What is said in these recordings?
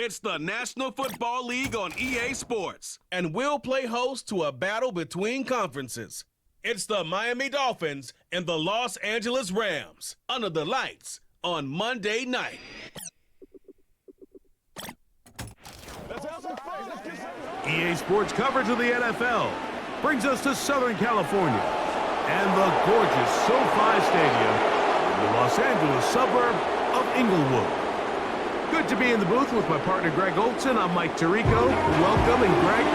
It's the National Football League on EA Sports, and we'll play host to a battle between conferences. It's the Miami Dolphins and the Los Angeles Rams under the lights on Monday night. EA Sports coverage of the NFL brings us to Southern California and the gorgeous SoFi Stadium in the Los Angeles suburb of Inglewood. Good to be in the booth with my partner Greg Olson. I'm Mike Tirico. Welcome, and Greg,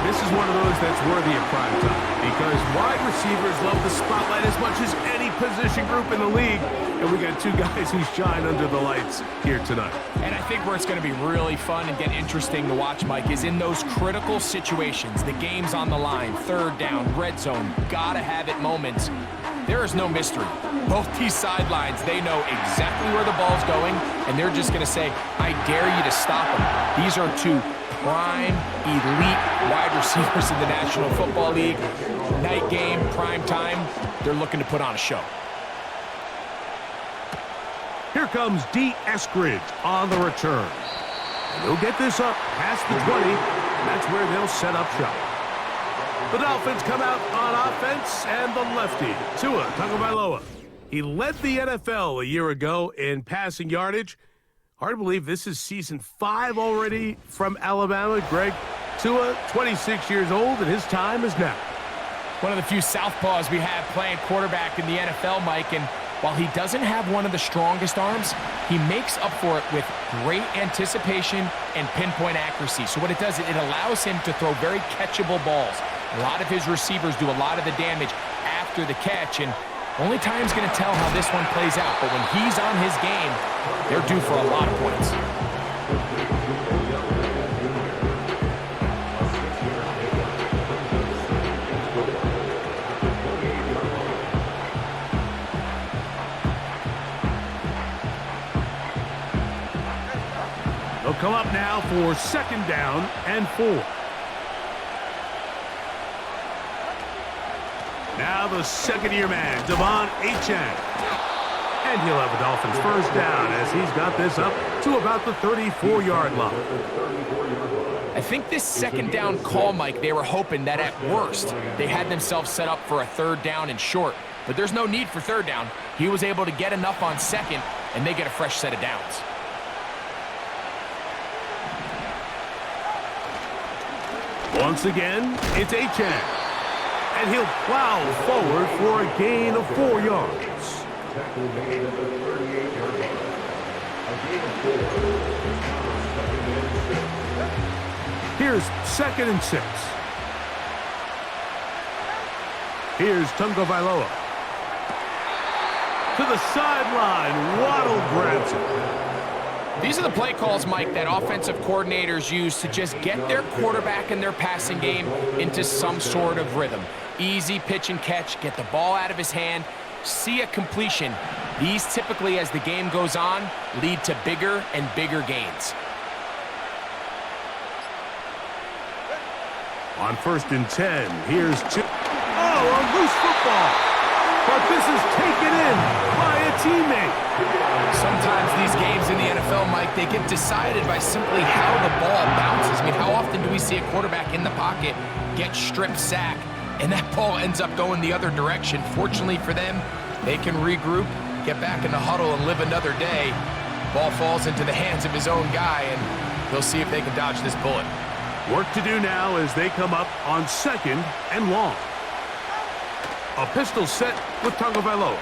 this is one of those that's worthy of prime time because wide receivers love the spotlight as much as any position group in the league, and we got two guys who shine under the lights here tonight. And I think where it's going to be really fun and get interesting to watch, Mike, is in those critical situations. The game's on the line, third down, red zone, gotta have it moments. There is no mystery. Both these sidelines, they know exactly where the ball's going, and they're just going to say, I dare you to stop them. These are two prime, elite wide receivers in the National Football League. Night game, prime time, they're looking to put on a show. Here comes D. Eskridge on the return. And he'll get this up past the 20, and that's where they'll set up shop. The Dolphins come out on offense, and the lefty, Tua Tagovailoa. He led the NFL a year ago in passing yardage. Hard to believe this is season 5 already from Alabama. Greg, Tua, 26 years old, and his time is now. One of the few southpaws we have playing quarterback in the NFL, Mike, and while he doesn't have one of the strongest arms, he makes up for it with great anticipation and pinpoint accuracy. So what it does, it allows him to throw very catchable balls. A lot of his receivers do a lot of the damage after the catch, and only time's going to tell how this one plays out. But when he's on his game, they're due for a lot of points. They'll come up now for second down and 4. Now the second-year man, Devon Achane. And he'll have a Dolphins first down as he's got this up to about the 34-yard line. I think this second down call, Mike, they were hoping that at worst they had themselves set up for a third down and short. But there's no need for third down. He was able to get enough on second, and they get a fresh set of downs. Once again, it's Achane. And he'll plow forward for a gain of 4 yards. Here's second and 6. Here's Tagovailoa. To the sideline, Waddle grabs it. These are the play calls, Mike, that offensive coordinators use to just get their quarterback and their passing game into some sort of rhythm. Easy pitch and catch, get the ball out of his hand, see a completion. These typically, as the game goes on, lead to bigger and bigger gains. On first and 10, here's a loose football. But this is taken in by a teammate. Sometimes these games in the NFL, Mike, they get decided by simply how the ball bounces. I mean, how often do we see a quarterback in the pocket get strip sacked, and that ball ends up going the other direction? Fortunately for them, they can regroup, get back in the huddle, and live another day. Ball falls into the hands of his own guy, and they'll see if they can dodge this bullet. Work to do now as they come up on second and long. A pistol set with Tagovailoa.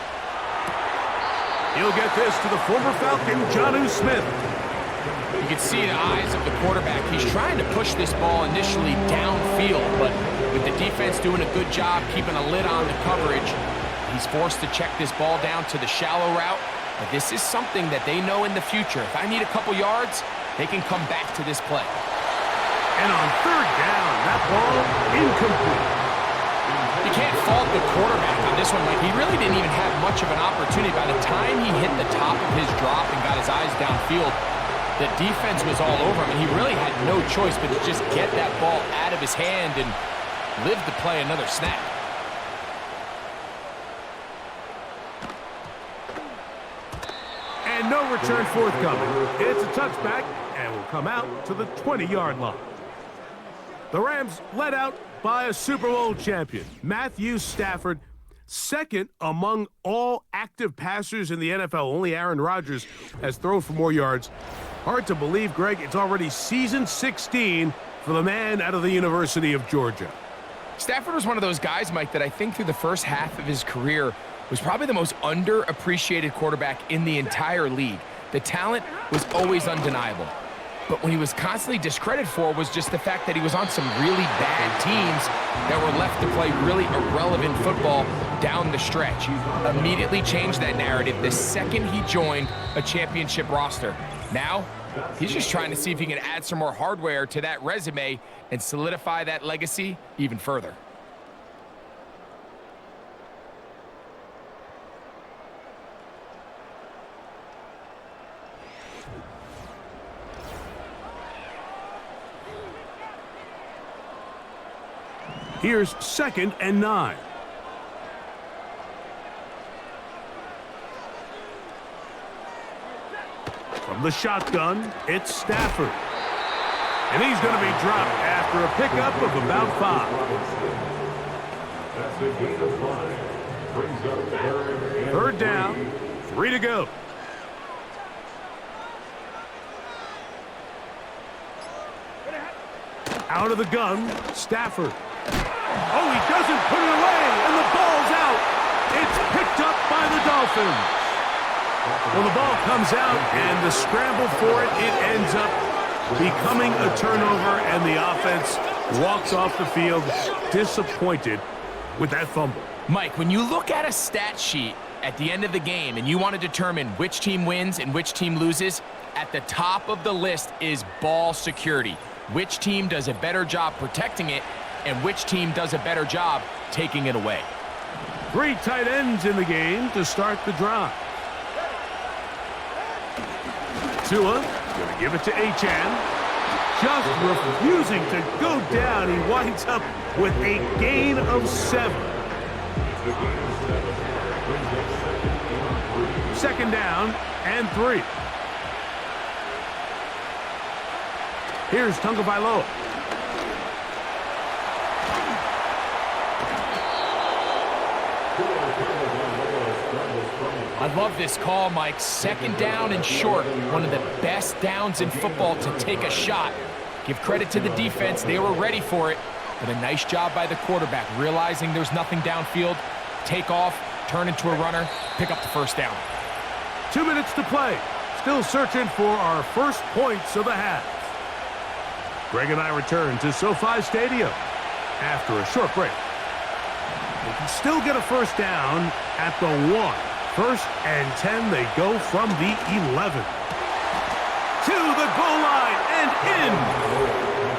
He'll get this to the former Falcon, Jonnu Smith. You can see the eyes of the quarterback. He's trying to push this ball initially downfield, but with the defense doing a good job keeping a lid on the coverage, he's forced to check this ball down to the shallow route. But this is something that they know in the future. If I need a couple yards, they can come back to this play. And on third down, that ball incomplete. You can't fault the quarterback on this one, Mike. He really didn't even have much of an opportunity. By the time he hit the top of his drop and got his eyes downfield, the defense was all over him, and he really had no choice but to just get that ball out of his hand and live to play another snap. And no Punt return forthcoming. It's a touchback and will come out to the 20-yard line. The Rams led out by a Super Bowl champion, Matthew Stafford, second among all active passers in the NFL. Only Aaron Rodgers has thrown for more yards. Hard to believe, Greg, it's already season 16 for the man out of the University of Georgia. Stafford was one of those guys, Mike, that I think through the first half of his career was probably the most underappreciated quarterback in the entire league. The talent was always undeniable. But when he was constantly discredited for was just the fact that he was on some really bad teams that were left to play really irrelevant football down the stretch. Immediately changed that narrative the second he joined a championship roster. Now, he's just trying to see if he can add some more hardware to that resume and solidify that legacy even further. Here's 2nd and 9. From the shotgun, it's Stafford. And he's going to be dropped after a pickup of about 5. Third down, 3 to go. Out of the gun, Stafford. Oh, he doesn't put it away, and the ball's out. It's picked up by the Dolphins. Well, the ball comes out, and the scramble for it, it ends up becoming a turnover, and the offense walks off the field disappointed with that fumble. Mike, when you look at a stat sheet at the end of the game and you want to determine which team wins and which team loses, at the top of the list is ball security. Which team does a better job protecting it, and which team does a better job taking it away. 3 tight ends in the game to start the drive. Tua going to give it to Achane. Just refusing to go down. He winds up with a gain of 7. 2nd down and 3. Here's Tagovailoa. I love this call, Mike. 2nd down and short. One of the best downs in football to take a shot. Give credit to the defense. They were ready for it. But a nice job by the quarterback, realizing there's nothing downfield. Take off, turn into a runner, pick up the 1st down. 2 minutes to play. Still searching for our first points of the half. Greg and I return to SoFi Stadium after a short break. They can still get a 1st down at the 1. 1st and 10, they go from the 11. To the goal line and in.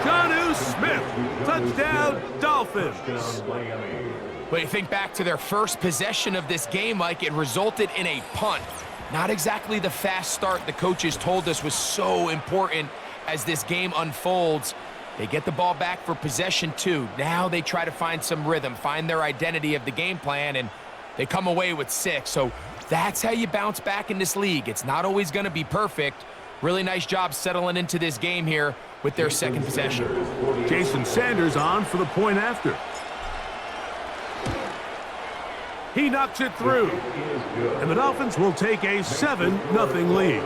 Jonnu Smith, touchdown Dolphins. But you think back to their first possession of this game, Mike, it resulted in a punt. Not exactly the fast start the coaches told us was so important as this game unfolds. They get the ball back for possession 2. Now they try to find some rhythm, find their identity of the game plan, and they come away with 6. So that's how you bounce back in this league. It's not always going to be perfect. Really nice job settling into this game here with their 2nd possession. Jason Sanders on for the point after. He knocks it through. And the Dolphins will take a 7-0 lead.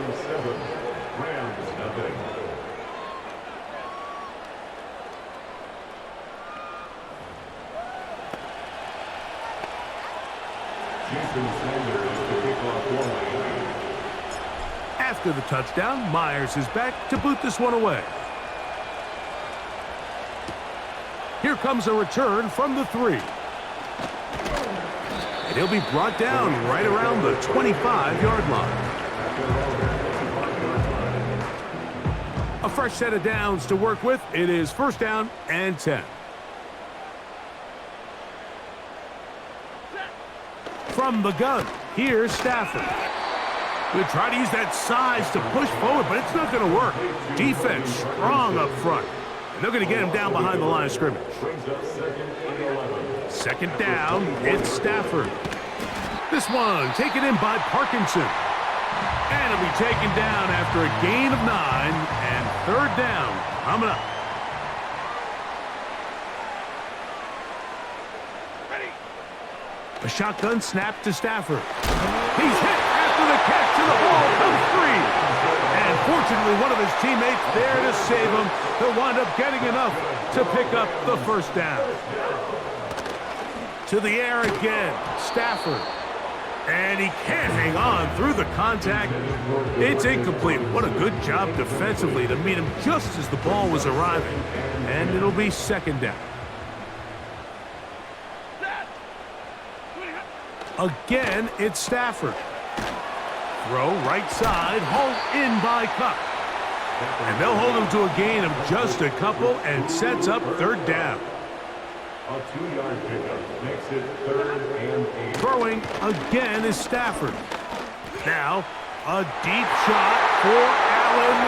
After the touchdown, Myers is back to boot this one away. Here comes a return from the 3. And he'll be brought down right around the 25-yard line. A fresh set of downs to work with. It is 1st down and 10. From the gun, here's Stafford. We try to use that size to push forward, but it's not going to work. Defense strong up front. And they're going to get him down behind the line of scrimmage. 2nd down, it's Stafford. This one taken in by Parkinson. And it'll be taken down after a gain of 9 and third down coming up. A shotgun snap to Stafford. He's hit after the catch, and the ball comes free. And fortunately, one of his teammates there to save him. He'll wind up getting enough to pick up the first down. To the air again, Stafford. And he can't hang on through the contact. It's incomplete. What a good job defensively to meet him just as the ball was arriving. And it'll be second down. Again, it's Stafford. Throw right side, hauled in by Cup. And they'll hold him to a gain of just a couple and sets up third down. A 2-yard pickup makes it 3rd and 8. Throwing again is Stafford. Now, a deep shot for Allen.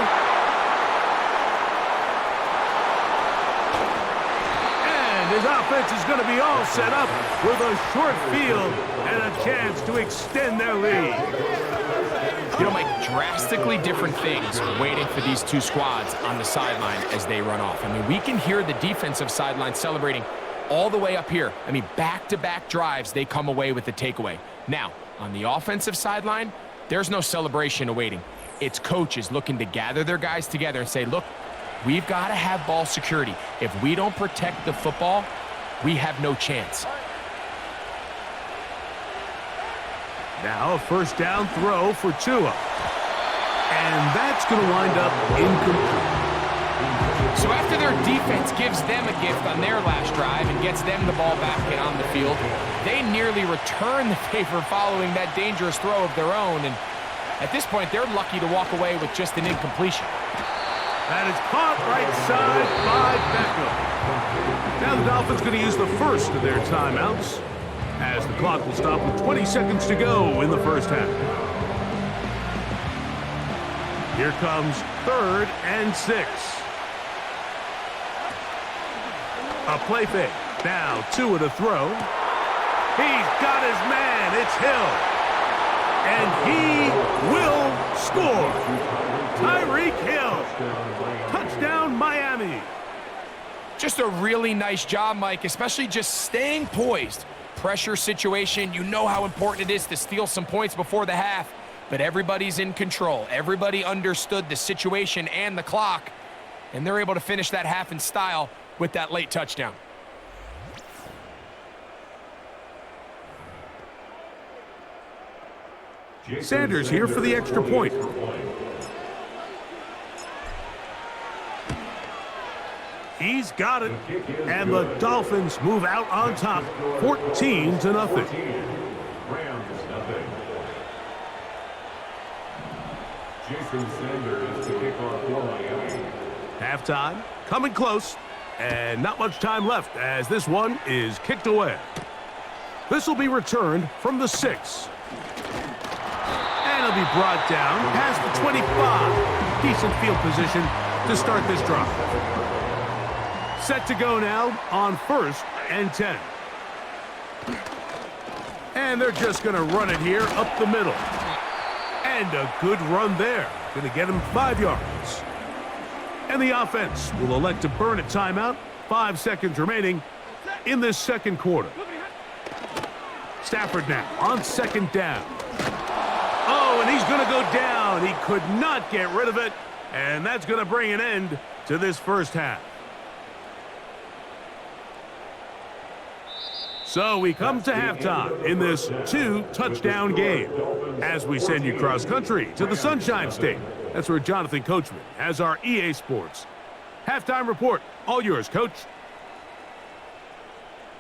And his offense is going to be all set up with a short field and a chance to extend their lead. You know, Mike, drastically different things waiting for these two squads on the sideline as they run off. I mean, we can hear the defensive sideline celebrating all the way up here. I mean, back-to-back drives, they come away with the takeaway. Now, on the offensive sideline, there's no celebration awaiting. It's coaches looking to gather their guys together and say, look, we've got to have ball security. If we don't protect the football, we have no chance. Now a first down throw for Tua. And that's going to wind up incomplete. So after their defense gives them a gift on their last drive and gets them the ball back and on the field, they nearly return the favor following that dangerous throw of their own. And at this point, they're lucky to walk away with just an incompletion. That is caught right side by Beckham. Now the Dolphins going to use the first of their timeouts as the clock will stop with 20 seconds to go in the first half. Here comes 3rd and 6. A play fake. Now Tua to throw. He's got his man. It's Hill. And he will score. Tyreek Hill. Touchdown, Miami. Just a really nice job, Mike, especially just staying poised. Pressure situation, you know how important it is to steal some points before the half, but everybody's in control. Everybody understood the situation and the clock, and they're able to finish that half in style with that late touchdown. Sanders here for the extra point. He's got it, and the Dolphins move out on top, 14-0. Jason Sanders to kick off for Miami. Halftime, coming close, and not much time left as this one is kicked away. This will be returned from the 6. And it'll be brought down past the 25. Decent field position to start this drive. Set to go now on 1st and 10. And they're just going to run it here up the middle. And a good run there. Going to get him 5 yards. And the offense will elect to burn a timeout. 5 seconds remaining in this second quarter. Stafford now on 2nd down. Oh, and he's going to go down. He could not get rid of it. And that's going to bring an end to this first half. So we come to halftime in this 2-touchdown game as we send you cross-country to the Sunshine State. That's where Jonathan Coachman has our EA Sports halftime report. All yours, Coach.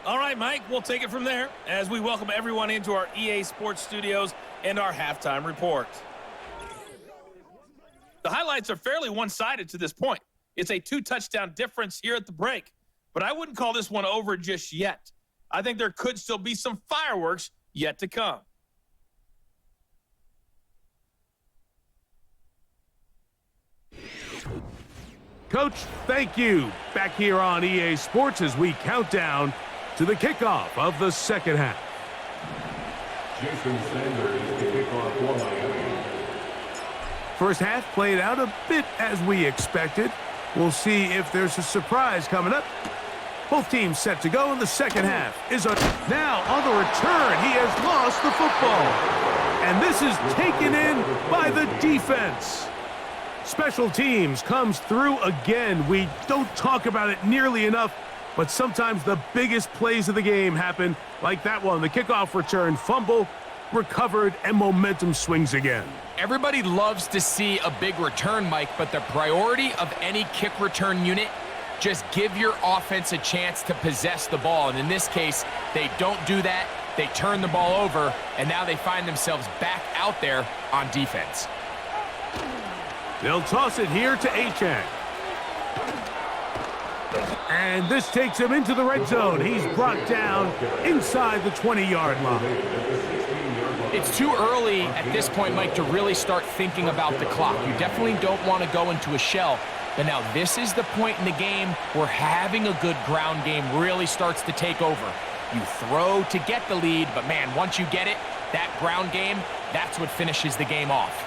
All right, Mike, we'll take it from there as we welcome everyone into our EA Sports studios and our halftime report. The highlights are fairly one-sided to this point. It's a 2-touchdown difference here at the break, but I wouldn't call this one over just yet. I think there could still be some fireworks yet to come. Coach, thank you. Back here on EA Sports as we count down to the kickoff of the second half. Jason Sanders to kick off for Miami. First half played out a bit as we expected. We'll see if there's a surprise coming up. Both teams set to go in the second half. Now on the return, he has lost the football. And this is taken in by the defense. Special teams comes through again. We don't talk about it nearly enough, but sometimes the biggest plays of the game happen like that one. The kickoff return, fumble, recovered, and momentum swings again. Everybody loves to see a big return, Mike, but the priority of any kick return unit, just give your offense a chance to possess the ball. And in this case, they don't do that. They turn the ball over, and now they find themselves back out there on defense. They'll toss it here to Achane. And this takes him into the red zone. He's brought down inside the 20-yard line. It's too early at this point, Mike, to really start thinking about the clock. You definitely don't want to go into a shell. But now this is the point in the game where having a good ground game really starts to take over. You throw to get the lead, but man, once you get it, that ground game, that's what finishes the game off.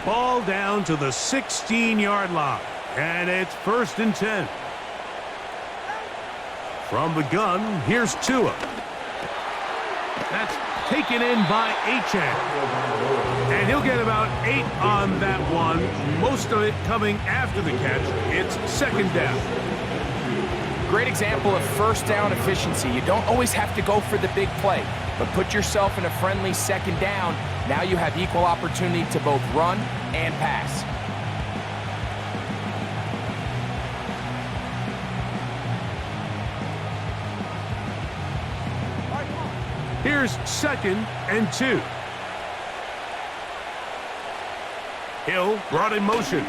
Ball down to the 16-yard line. And it's 1st and 10. From the gun, here's Tua. That's taken in by Achane. And he'll get about 8 on that one. Most of it coming after the catch. It's 2nd down. Great example of first down efficiency. You don't always have to go for the big play, but put yourself in a friendly 2nd down. Now you have equal opportunity to both run and pass. Here's 2nd and 2. Hill brought in motion.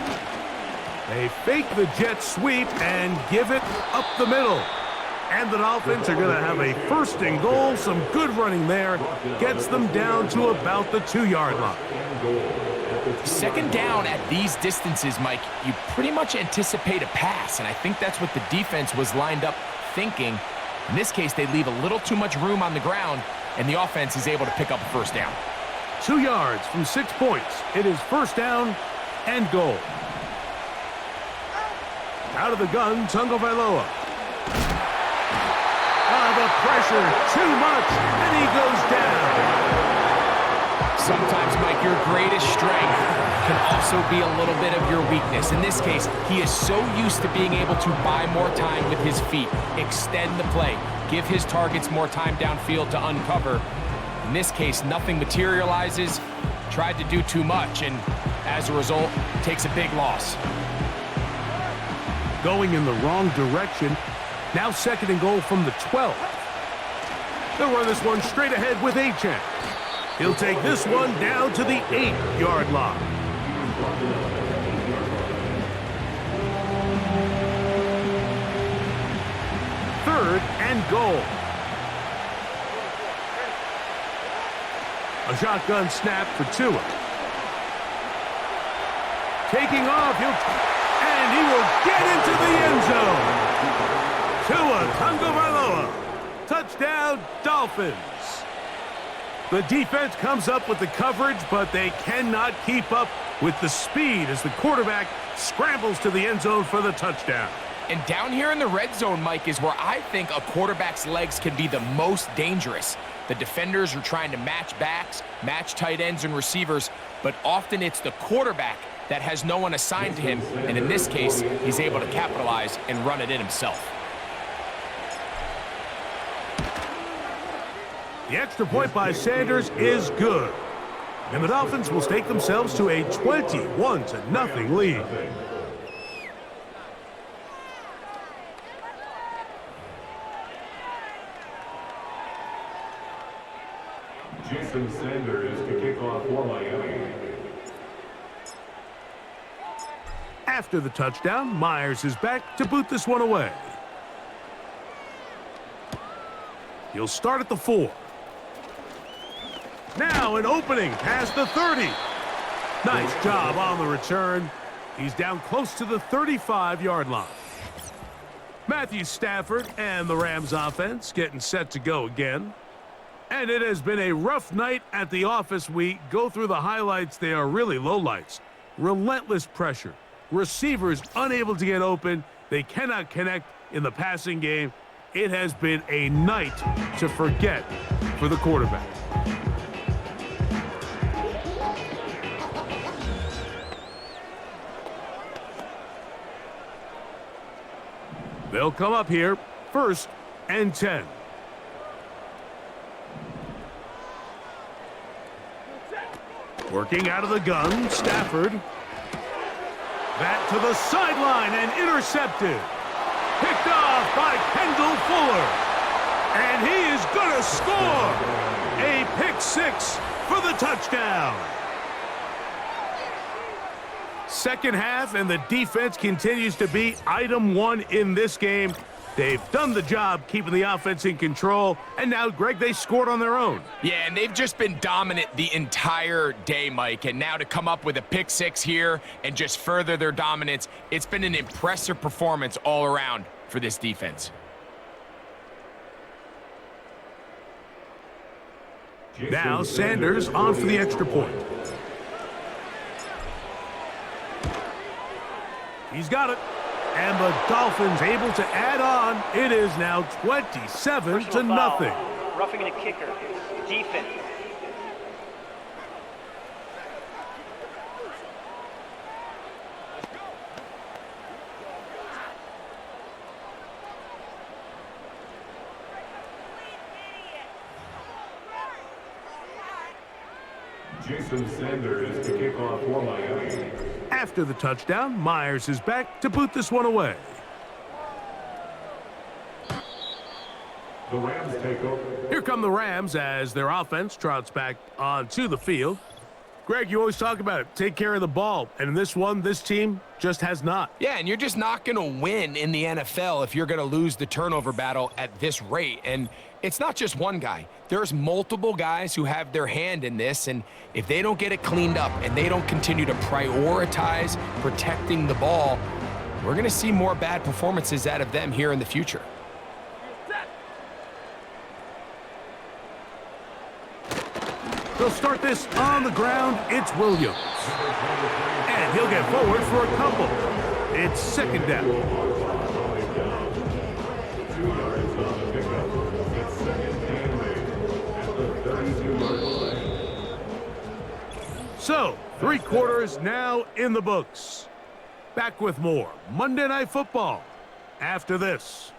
They fake the jet sweep and give it up the middle. And the Dolphins are going to have a 1st and goal. Some good running there. Gets them down to about the 2-yard line. 2nd down at these distances, Mike, you pretty much anticipate a pass, and I think that's what the defense was lined up thinking. In this case, they leave a little too much room on the ground, and the offense is able to pick up a 1st down. 2 yards from 6 points. It is 1st down and goal. Out of the gun, Tagovailoa. The pressure, too much, and he goes down. Sometimes, Mike, your greatest strength can also be a little bit of your weakness. In this case, he is so used to being able to buy more time with his feet, extend the play, give his targets more time downfield to uncover. In this case, nothing materializes, tried to do too much, and as a result, takes a big loss. Going in the wrong direction. Now 2nd and goal from the 12. They'll run this one straight ahead with Achane. He'll take this one down to the 8-yard line. Third and goal. A shotgun snap for Tua. Taking off, and he will get into the end zone. Tua Tagovailoa. Touchdown, Dolphins. The defense comes up with the coverage, but they cannot keep up with the speed as the quarterback scrambles to the end zone for the touchdown. And down here in the red zone, Mike, is where I think a quarterback's legs can be the most dangerous. The defenders are trying to match backs, match tight ends and receivers, but often it's the quarterback that has no one assigned to him, and in this case, he's able to capitalize and run it in himself. The extra point by Sanders is good. And the Dolphins will stake themselves to a 21-0 lead. Jason Sanders to kick off for Miami. After the touchdown, Myers is back to boot this one away. He'll start at the 4. Now an opening past the 30. Nice job on the return. He's down close to the 35-yard line. Matthew Stafford and the Rams offense getting set to go again. And it has been a rough night at the office. We go through the highlights. They are really lowlights. Relentless pressure. Receivers unable to get open. They cannot connect in the passing game. It has been a night to forget for the quarterback. They'll come up here, 1st and 10. Working out of the gun, Stafford. Back to the sideline and intercepted. Picked off by Kendall Fuller. And he is going to score. A pick 6 for the touchdown. Second half, and the defense continues to be item 1 in this game. They've done the job keeping the offense in control, and now, Greg, they scored on their own. Yeah, and they've just been dominant the entire day, Mike, and now to come up with a pick 6 here and just further their dominance, it's been an impressive performance all around for this defense. Now Sanders on for the extra point. He's got it. And the Dolphins able to add on. It is now 27 to nothing. Roughing the kicker. Defense. Jason Sanders to kick off for Miami. After the touchdown, Myers is back to boot this one away. The Rams take over. Here come the Rams as their offense trots back onto the field. Greg, you always talk about it. Take care of the ball. And in this one, this team just has not. Yeah, and you're just not going to win in the NFL if you're going to lose the turnover battle at this rate. And it's not just one guy. There's multiple guys who have their hand in this, and if they don't get it cleaned up and they don't continue to prioritize protecting the ball, we're going to see more bad performances out of them here in the future. They'll start this on the ground. It's Williams. And he'll get forward for a couple. It's 2nd down. 2 yards on the pickup. It's 2nd and 8 at the 32-yard line. So, 3 quarters now in the books. Back with more Monday Night Football after this.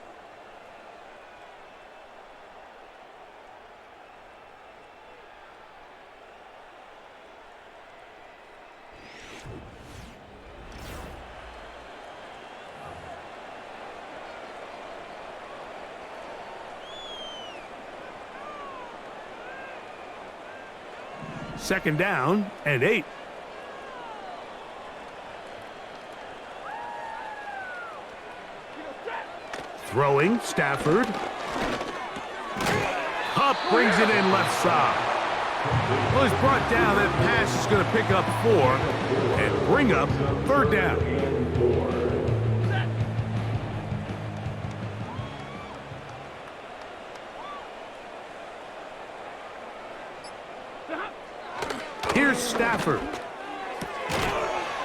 Second down and 8. Throwing, Stafford. Hupp brings it in left side. Well, he's brought down. That pass is going to pick up 4 and bring up 3rd down. Here's Stafford.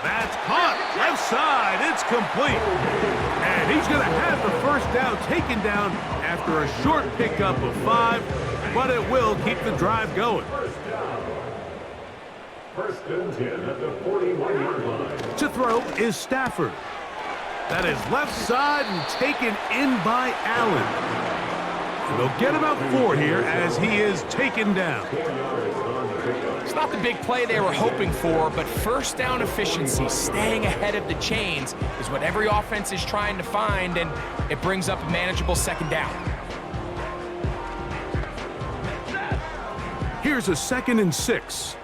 That's caught. Left side. It's complete. And he's going to have the 1st down taken down after a short pickup of 5, but it will keep the drive going. 1st and 10 at the 41-yard line. To throw is Stafford. That is left side and taken in by Allen. And they'll get about 4 here as he is taken down. It's not the big play they were hoping for, but 1st down efficiency, staying ahead of the chains, is what every offense is trying to find, and it brings up a manageable 2nd down. Here's a 2nd and 6.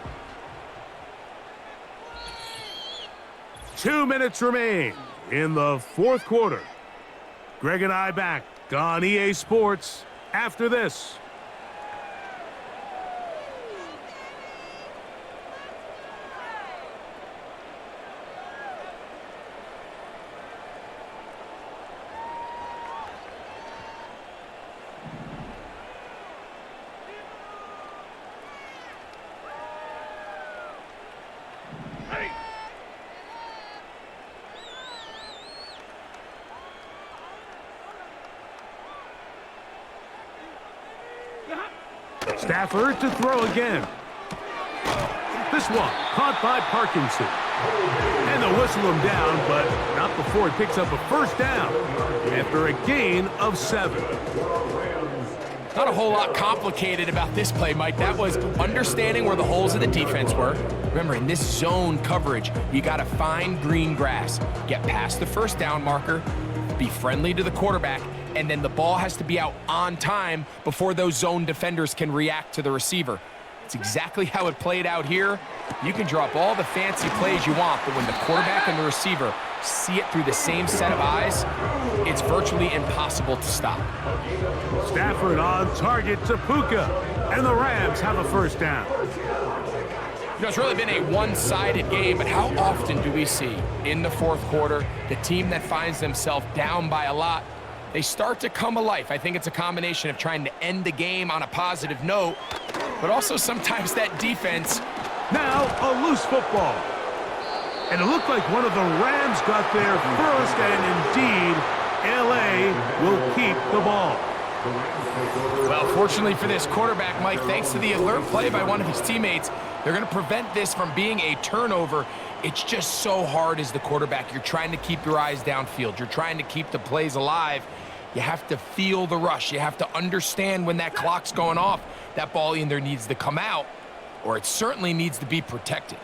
2 minutes remain in the 4th quarter. Greg and I back on EA Sports after this. Stafford to throw again. This one caught by Parkinson. And they'll whistle him down, but not before he picks up a first down after a gain of 7. Not a whole lot complicated about this play, Mike. That was understanding where the holes of the defense were. Remember, in this zone coverage, you got to find green grass, get past the first down marker, be friendly to the quarterback, and then the ball has to be out on time before those zone defenders can react to the receiver. It's exactly how it played out here. You can drop all the fancy plays you want, but when the quarterback and the receiver see it through the same set of eyes, it's virtually impossible to stop. Stafford on target to Puka, and the Rams have a first down. You know, it's really been a one-sided game, but how often do we see in the fourth quarter the team that finds themselves down by a lot, they start to come alive? I think it's a combination of trying to end the game on a positive note, but also sometimes that defense. Now a loose football. And it looked like one of the Rams got there first, and indeed, LA will keep the ball. Well, fortunately for this quarterback, Mike, thanks to the alert play by one of his teammates, they're going to prevent this from being a turnover. It's just so hard as the quarterback. You're trying to keep your eyes downfield. You're trying to keep the plays alive. You have to feel the rush. You have to understand when that clock's going off. That ball either needs to come out, or it certainly needs to be protected.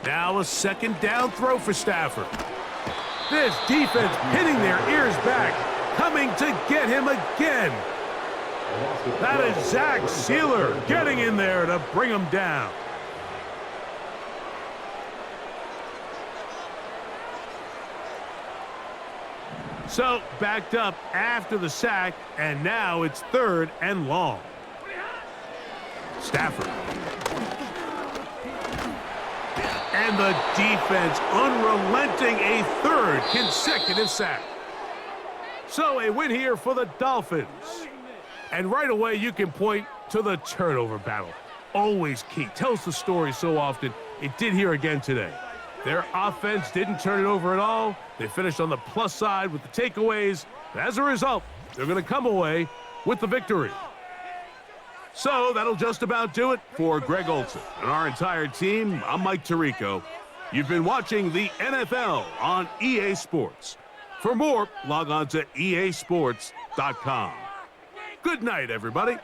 Now a second down throw for Stafford. This defense pinning their ears back, coming to get him again. That is Zach Sealer getting in there to bring him down. So backed up after the sack, and now it's 3rd and long. Stafford. And the defense unrelenting, a 3rd consecutive sack. So a win here for the Dolphins. And right away you can point to the turnover battle. Always key. Tells the story so often. It did here again today. Their offense didn't turn it over at all. They finished on the plus side with the takeaways. As a result, they're going to come away with the victory. So that'll just about do it for Greg Olson and our entire team. I'm Mike Tirico. You've been watching the NFL on EA Sports. For more, log on to easports.com. Good night, everybody.